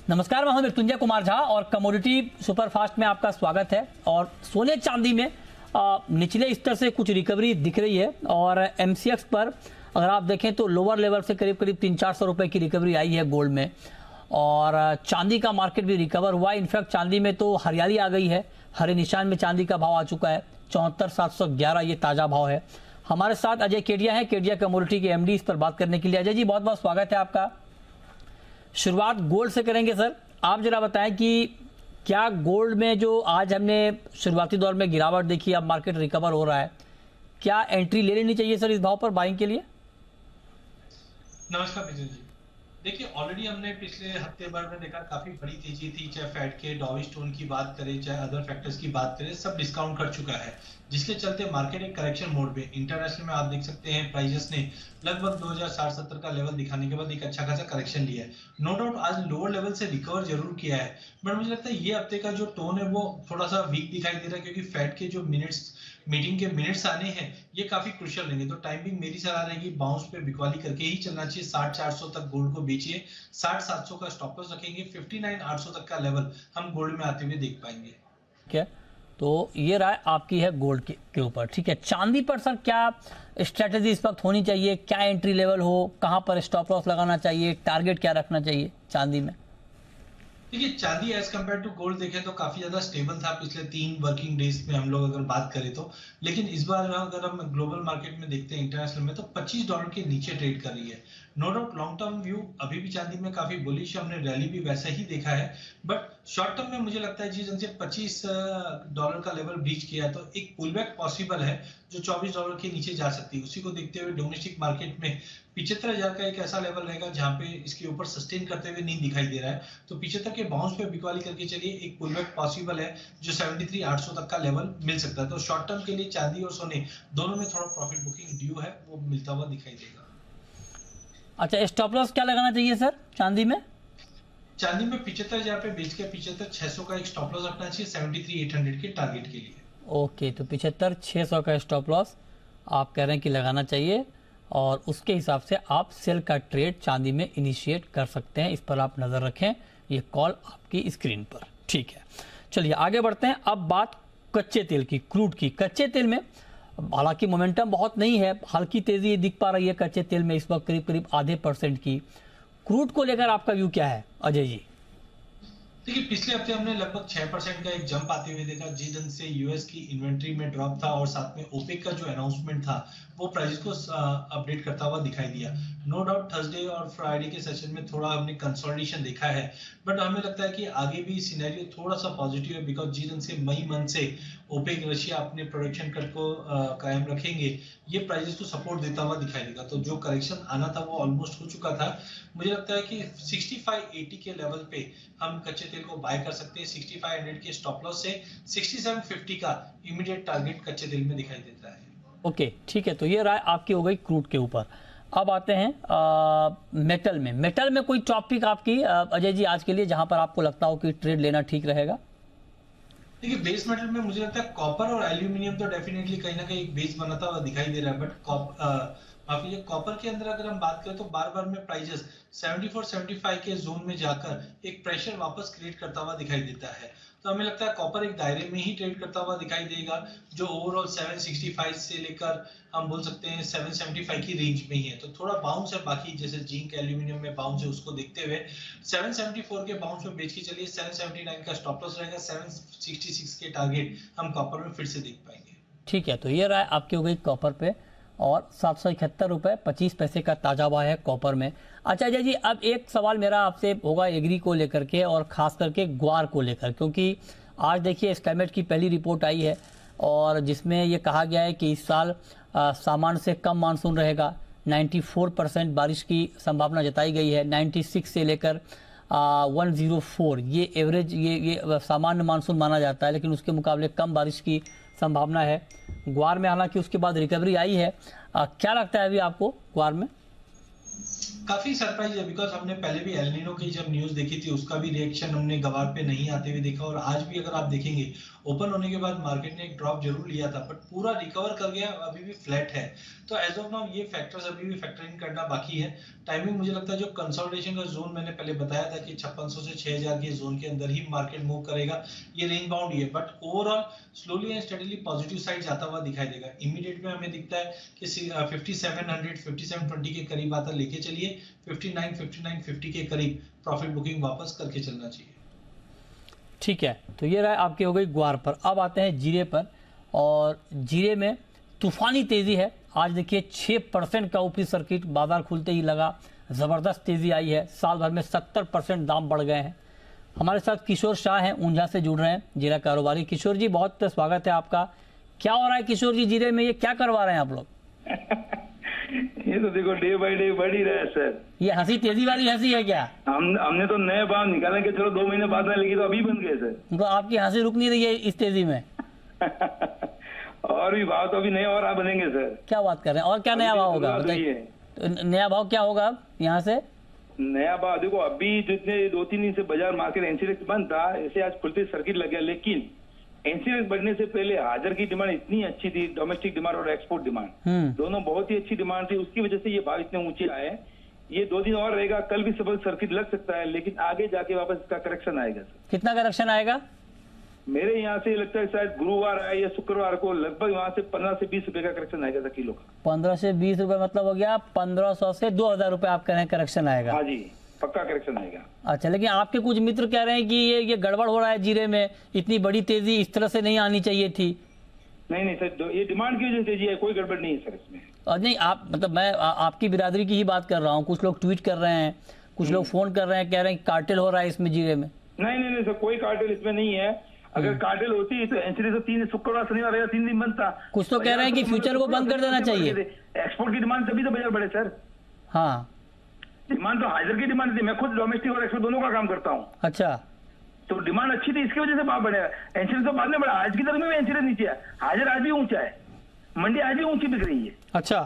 नमस्कार, मैं हूं मृत्युंजय कुमार झा और कमोडिटी सुपरफास्ट में आपका स्वागत है। और सोने चांदी में निचले स्तर से कुछ रिकवरी दिख रही है और एमसीएक्स पर अगर आप देखें तो लोअर लेवल से करीब 300-400 रुपए की रिकवरी आई है गोल्ड में। और चांदी का मार्केट भी रिकवर हुआ। इनफैक्ट चांदी में तो हरियाली आ गई है, हरे निशान में चांदी का भाव आ चुका है 74,711, ये ताज़ा भाव है। हमारे साथ अजय केडिया है, केडिया कमोडिटी के एमडी, इस पर बात करने के लिए। अजय जी, बहुत बहुत स्वागत है आपका। शुरुआत गोल्ड से करेंगे सर। आप जरा बताएं कि क्या गोल्ड में जो आज हमने शुरुआती दौर में गिरावट देखी, अब मार्केट रिकवर हो रहा है, क्या एंट्री ले लेनी चाहिए सर इस भाव पर बाइंग के लिए? नमस्कार विजय जी। देखिए, ऑलरेडी हमने पिछले हफ्ते भर में देखा काफी बड़ी तेजी थी। चाहे फेड के डॉवी स्टोन की बात करें, चाहे अदर फैक्टर्स की बात करें, सब डिस्काउंट कर चुका है, जिसके चलते मार्केट एक करेक्शन मोड में। इंटरनेशनल में आप देख सकते हैं प्राइसेस ने लगभग 2060-70 का लेवल दिखाने के बाद एक अच्छा खासा करेक्शन लिया है। नो डाउट आज लोअर लेवल से रिकवर जरूर किया है, बट मुझे लगता है ये हफ्ते का जो टोन है वो थोड़ा सा वीक दिखाई दे रहा है, क्योंकि फेड के जो मीटिंग के मिनट्स आने हैं ये काफी क्रुशियल रहेंगे। तो टाइमिंग मेरी सलाह रहेगी बाउंस पे बिकवाली करके ही चलना चाहिए। 60-400 तक गोल्ड को बेचिए, 60-700 का स्टॉप लॉस रखेंगे, 59-800 तक का लेवल हम गोल्ड में आते हुए देख पाएंगे। ठीक है, तो ये राय आपकी है गोल्ड के ऊपर। ठीक है, चांदी पर सर क्या स्ट्रेटेजी इस वक्त होनी चाहिए? क्या एंट्री लेवल हो, कहां पर स्टॉप लॉस लगाना चाहिए, टारगेट क्या रखना चाहिए चांदी में? देखिए, चांदी एज कम्पेयर टू गोल्ड देखें तो काफी ज्यादा स्टेबल था पिछले 3 वर्किंग डेज में हम लोग अगर बात करें तो। लेकिन इस बार अगर हम ग्लोबल मार्केट में देखते हैं इंटरनेशनल में, तो $25 के नीचे ट्रेड कर रही है। No doubt long term view अभी भी चांदी में काफी बुलिश है, हमने रैली भी वैसा ही देखा है। बट शॉर्ट टर्म में मुझे लगता है जिस ढंग से $25 का लेवल ब्रीच किया तो एक पुल बैक पॉसिबल है जो $24 के नीचे जा सकती है। उसी को देखते हुए डोमेस्टिक मार्केट में 75,000 का एक ऐसा लेवल रहेगा जहां पे इसके ऊपर सस्टेन करते हुए नहीं दिखाई दे रहा है। तो 75 के बाउंस पे बिकवाली करके चलिए, एक पुल बैक पॉसिबल है जो 73-800 तक का लेवल मिल सकता है। तो शॉर्ट टर्म के लिए चांदी और सोने दोनों में थोड़ा प्रॉफिट बुकिंग ड्यू है, वो मिलता हुआ दिखाई देगा। अच्छा, स्टॉप लॉस क्या लगाना चाहिए सर चांदी में? चांदी में 75,000 पे बेच के 75,600 का एक स्टॉप लॉस रखना चाहिए 73,800 के टारगेट के लिए। ओके, तो 75,600 का स्टॉप लॉस आप कह रहे हैं कि लगाना चाहिए और उसके हिसाब से आप सेल का ट्रेड चांदी में इनिशिएट कर सकते हैं। इस पर आप नज़र रखें, ये कॉल आपकी स्क्रीन पर। ठीक है, चलिए आगे बढ़ते हैं। अब बात कच्चे तेल की, क्रूड की। कच्चे तेल में हालांकि मोमेंटम बहुत नहीं है, हल्की तेजी दिख पा रही है कच्चे तेल में इस वक्त करीब 0.5% की। क्रूड को लेकर आपका व्यू क्या है अजय जी? देखिए, पिछले हफ्ते हमने लगभग 6% का एक जंप आते हुए देखा, जिस ढंग से यूएस की इन्वेंट्री में ड्रॉप था और साथ में ओपेक का जो अनाउंसमेंट था वो प्राइस को अपडेट करता हुआ दिखाई दिया। नो डाउट थर्सडे और फ्राइडे के सेशन में थोड़ा हमने कंसोलिडेशन देखा है, बट हमें लगता है कि आगे भी सिनेरियो थोड़ा सा पॉजिटिव है, बिकॉज जिस ढंग से मई मंथ से ओपेक रशिया अपने प्रोडक्शन कट को कायम रखेंगे, ये प्राइसेस को सपोर्ट देता हुआ दिखाई देगा। तो जो करेक्शन आना था वो ऑलमोस्ट हो चुका था। मुझे लगता है कि 65-80 के लेवल पे हम कच्चे तेल को बाय कर सकते हैं। 6500 के स्टॉप लॉस से 6750 का इमीडिएट टारगेट कच्चे तेल में दिखाई देता है। ओके, ठीक है, तो ये राय आपकी हो गई क्रूड के ऊपर। अब आते हैं मेटल में। मेटल में कोई टॉपिक आपकी अजय जी आज के लिए जहां पर आपको लगता हो कि ट्रेड लेना ठीक रहेगा? देखिए, बेस मेटल में मुझे लगता है कॉपर और एल्यूमिनियम तो डेफिनेटली कहीं ना कहीं एक बेस बनाता हुआ दिखाई दे रहा है। बट माफी, कॉपर के अंदर अगर हम बात करें तो बार बार में प्राइसेस 74-75 के जोन में जाकर एक प्रेशर वापस क्रिएट करता हुआ दिखाई देता है। तो हमें लगता है कॉपर एक दायरे में ही ट्रेड करता हुआ दिखाई देगा, जो ओवरऑल 765 से लेकर हम बोल सकते हैं 775 की रेंज में ही है। तो थोड़ा बाउंस है, बाकी जैसे जिंक एल्यूमिनियम में बाउंस है उसको देखते हुए 774 के बाउंस में बेच के चलिए, 779 का स्टॉप लॉस रहेगा, 766 के टारगेट हम कॉपर में फिर से देख पाएंगे। ठीक है, तो ये राय आपकी हो गई कॉपर पे और 771 रुपये 25 पैसे का ताजा भाव है कॉपर में। अच्छा अजय जी, अब एक सवाल मेरा आपसे होगा एग्री को लेकर के और खास करके ग्वार को लेकर, क्योंकि आज देखिए स्कैमेट की पहली रिपोर्ट आई है और जिसमें ये कहा गया है कि इस साल सामान्य से कम मानसून रहेगा। 94% बारिश की संभावना जताई गई है। 96 से लेकर 104 ये एवरेज ये सामान्य मानसून माना जाता है, लेकिन उसके मुकाबले कम बारिश की संभावना है। ग्वार में हालांकि उसके बाद रिकवरी आई है। क्या लगता है अभी आपको ग्वार में? काफी सरप्राइज है, बिकॉज हमने पहले भी एल नीनो की जब न्यूज देखी थी उसका भी रिएक्शन हमने गवार पे नहीं आते हुए देखा, और आज भी अगर आप देखेंगे ओपन होने के बाद मार्केट ने एक ड्रॉप जरूर लिया था बट पूरा रिकवर कर गया, अभी भी फ्लैट है। तो एज ऑफ नाउ ये फैक्टर्स अभी भी फैक्टर इन करना बाकी है। टाइमिंग मुझे लगता है जो कंसोलिडेशन का जोन मैंने पहले बताया था कि 5600 से 6000 के जोन के अंदर ही मार्केट मूव करेगा, ये रेंज बाउंड ही है, but overall slowly and steadily positive side जाता हुआ दिखाई देगा। इमीडिएट में हमें दिखता है कि 5700 5720 के करीब आता लेके चलिए, 5950 के करीब प्रॉफिट बुकिंग वापस करके चलना चाहिए। ठीक है, तो ये रहा आपके हो गई ग्वार पर। अब आते हैं जीरे पर, और जीरे में तूफानी तेजी है। आज देखिए 6% का ऊपरी सर्किट बाजार खुलते ही लगा, जबरदस्त तेजी आई है। साल भर में 70% दाम बढ़ गए हैं। हमारे साथ किशोर शाह हैं, ऊंझा से जुड़ रहे हैं, जीरा कारोबारी। किशोर जी बहुत स्वागत है आपका। क्या हो रहा है किशोर जी जीरे में, ये क्या करवा रहे हैं आप लोग? ये तो देखो डे बाय डे बढ़ ही रहा है सर। ये हंसी तेजी वाली हंसी है क्या? हमने तो नए भाव निकाले कि चलो 2 महीने बाद में, लेकिन तो अभी बन गए सर। तो आपकी हंसी रुक नहीं रही है इस तेजी में? और भी भाव तो अभी नए और आप बनेंगे सर। क्या बात कर रहे हैं? और क्या नया भाव होगा? तो नया भाव क्या होगा अब यहाँ से? नया भाव देखो, अभी जितने 2-3 दिन से बाजार मार्केट एनसीएक्स बंद था, ऐसे आज खुलते सर्किट लग गया, लेकिन एनसीएक्स बढ़ने से पहले हाजिर की डिमांड इतनी अच्छी थी, डोमेस्टिक डिमांड और एक्सपोर्ट डिमांड दोनों बहुत ही अच्छी डिमांड थी, उसकी वजह से ये भाव इतने ऊंचे आए। ये 2 दिन और रहेगा, कल भी सबल सर्किट लग सकता है, लेकिन आगे जाके वापस इसका करेक्शन आएगा सर। कितना करेक्शन आएगा? मेरे यहाँ से लगता है शायद गुरुवार आए या शुक्रवार को लगभग वहाँ से 15 से 20 रुपए का करेक्शन आएगा किलो का। 15 से 20 रुपए मतलब हो गया 1500 से 2000 रुपए आप कह रहे हैं करेक्शन आएगा? हाँ जी, पक्का करेक्शन आएगा। अच्छा, लेकिन आपके कुछ मित्र कह रहे हैं कि ये गड़बड़ हो रहा है जीरे में, इतनी बड़ी तेजी इस तरह से नहीं आनी चाहिए थी। नहीं सर, ये डिमांड की वजह से तेजी है, कोई गड़बड़ नहीं है सर इसमें। और नहीं, आप मतलब मैं आपकी बिरादरी की ही बात कर रहा हूँ। कुछ लोग ट्वीट कर रहे हैं, कुछ लोग फोन कर रहे हैं, कह रहे हैं कार्टेल हो रहा है इसमें जीरे में। नहीं सर, कोई कार्टेल इसमें नहीं है। अगर कार्टेल होती तो एनसीडी से शुक्रवार शनिवार रहेगा, 3 दिन बंद था। कुछ तो कह रहे हैं कि फ्यूचर को बंद कर देना चाहिए। एक्सपोर्ट की डिमांड तभी तो बाजार बढ़े सर। हाँ, डिमांड तो हाजिर की डिमांड थी, मैं खुद डोमेस्टिक और एक्सपोर्ट दोनों का काम करता हूँ। अच्छा, तो डिमांड अच्छी थी, इसकी वजह से भाव बढ़ेगा। एनसीडी तो बाद में बढ़ा, आज की तारीख में एनसीडी नीचे है, हाजिर आज भी ऊंचा है, मंडी आज भी ऊंची बिक रही है। अच्छा,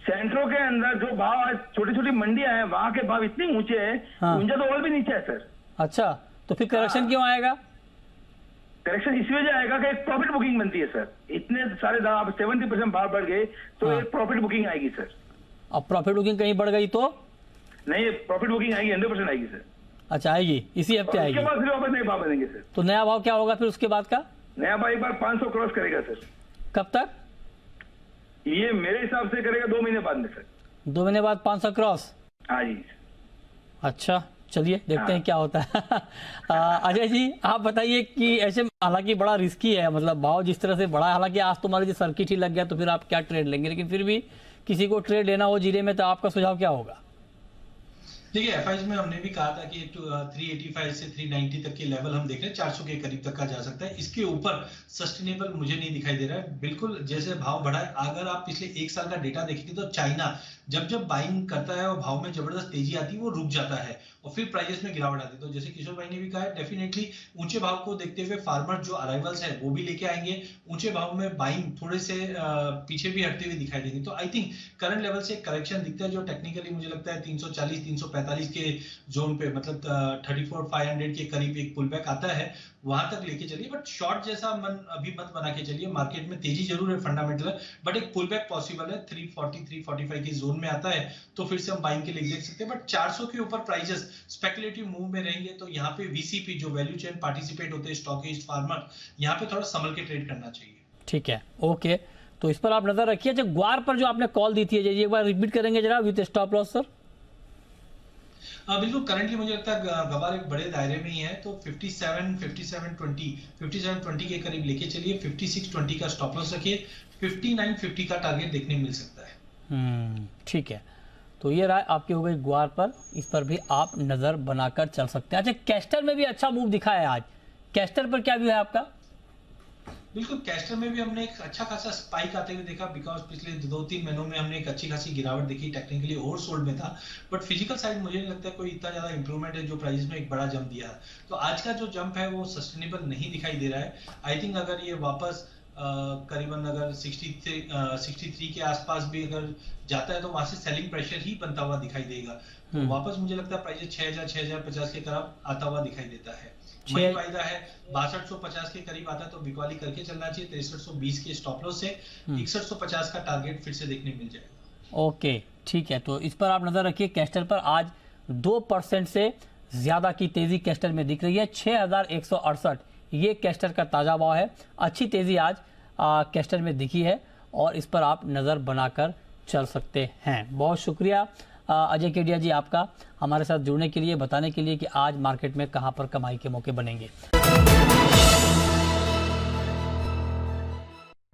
सेंट्रो के अंदर जो भाव आज छोटी छोटी मंडियां हैं, वहां के भाव इतने ऊंचे हैं, ऊंचा तो और भी नीचे है सर। अच्छा, तो फिर करेक्शन क्यों आएगा? करेक्शन इस वजह आएगा कि एक प्रॉफिट बुकिंग बनती है सर। इतने सारे दाम 70% भाव बढ़ गए तो एक प्रॉफिट बुकिंग आएगी सर। अब प्रॉफिट बुकिंग कहीं बढ़ गई तो? नहीं, प्रॉफिट बुकिंग आएगी, 100% आएगी सर। अच्छा, आएगी, इसी हफ्ते आएगी। उसके बाद फिर वापस नए भाव बनेंगे सर। तो नया भाव क्या होगा फिर उसके बाद का? नया भाव एक बार 500 क्रॉस करेगा सर। कब तक? ये मेरे हिसाब से करेगा 2 महीने बाद में सर। 2 महीने बाद 500 क्रॉस? हाँ जी। अच्छा, चलिए देखते हैं क्या होता है। अजय जी आप बताइए कि ऐसे, हालांकि बड़ा रिस्की है, मतलब भाव जिस तरह से बढ़ा है, हालांकि आज तो मान लीजिए सर्किट ही लग गया तो फिर आप क्या ट्रेड लेंगे, लेकिन फिर भी किसी को ट्रेड लेना हो जीरे में तो आपका सुझाव क्या होगा? देखिए, एफआईज में हमने भी कहा था कि 385 से 390 तक के लेवल हम देख रहे हैं, 400 के करीब तक का जा सकता है। इसके ऊपर सस्टेनेबल मुझे नहीं दिखाई दे रहा है। बिल्कुल जैसे भाव बढ़ा है, अगर आप पिछले 1 साल का डेटा देखेंगे तो चाइना जब बाइंग करता है और भाव में जबरदस्त तेजी आती है, वो रुक जाता है और फिर प्राइसेस में गिरावट आती है। तो जैसे किशोर भाई ने भी कहा है, डेफिनेटली ऊंचे भाव को देखते हुए फार्मर जो अराइवल्स है वो भी लेके आएंगे, ऊंचे भाव में बाइंग थोड़े से पीछे भी हटते हुए दिखाई देंगे। तो आई थिंक करंट लेवल से करेक्शन दिखता है, जो टेक्निकली मुझे लगता है 340 345 के जोन पे, मतलब 34,500 के करीब एक पुल बैक आता है, वहां तक लेके चलिए। बट शॉर्ट जैसा मन अभी मत बना के चलिए। मार्केट में तेजी जरूर है, फंडामेंटल है, बट एक पुल बैक पॉसिबल है। 340 345 के जोन में आता है तो फिर से हम बाइंग के लिए देख सकते हैं। बट 400 के ऊपर प्राइसेस स्पेकुलेटिव मूव में रहेंगे, तो यहाँ पे वीसीपी जो वैल्यू चेन पार्टिसिपेट होते हैं, स्टॉकिस्ट, फार्मर, यहाँ पे थोड़ा संभल के ट्रेड करना चाहिए। ठीक है, ओके, तो इस पर आप नजर रखिए। अच्छा, ग्वार पर जो आपने कॉल दी थी अजय जी, एक बार रिपीट करेंगे जरा विद स्टॉप लॉस सर? बिल्कुल, करंटली मुझे लगता है गवार एक बड़े दायरे में ही है, तो 5720 के करीब लेके चलिए। 5620 का स्टॉप लॉस रखिए, 5950 का टारगेट देखने मिल सकता है। ठीक है, तो ये राय आपकी हो गई ग्वार पर, इस पर भी आप नजर बनाकर चल सकते हैं। अच्छा, कैस्टर में भी अच्छा मूव दिखा है आज, कैस्टर पर क्या व्यू है आपका? बिल्कुल, कैस्टर में भी हमने एक अच्छा खासा स्पाइक आते हुए देखा, बिकॉज पिछले 2-3 महीनों में हमने एक अच्छी खासी गिरावट देखी। टेक्निकली ओवरसोल्ड में था, बट फिजिकल साइड मुझे नहीं लगता है कोई इतना ज्यादा इंप्रूवमेंट है जो प्राइस में एक बड़ा जंप दिया है। तो आज का जो जंप है वो सस्टेनेबल नहीं दिखाई दे रहा है। आई थिंक अगर ये वापस करीबन अगर 63 के आसपास भी अगर जाता है तो वहां से सेलिंग प्रेशर ही बनता हुआ दिखाई देगा। तो वापस मुझे लगता है प्राइस 6050 के करीब आता हुआ दिखाई देता है। वही फायदा है 6250 के करीब आता है तो बिकवाली करके चलना चाहिए। 6320 के स्टॉप लॉस से 6150 का टारगेट फिर से देखने मिल जाएगा। ओके, ठीक है, तो इस पर आप नजर रखिए। कैस्टर पर आज 2% से ज्यादा की तेजी कैस्टर में दिख रही है। 6168 ये कैस्टर का ताजा भाव है। अच्छी तेजी आज कैस्टर में दिखी है और इस पर आप नजर बनाकर चल सकते हैं। बहुत शुक्रिया अजय केडिया जी आपका हमारे साथ जुड़ने के लिए, बताने के लिए कि आज मार्केट में कहां पर कमाई के मौके बनेंगे।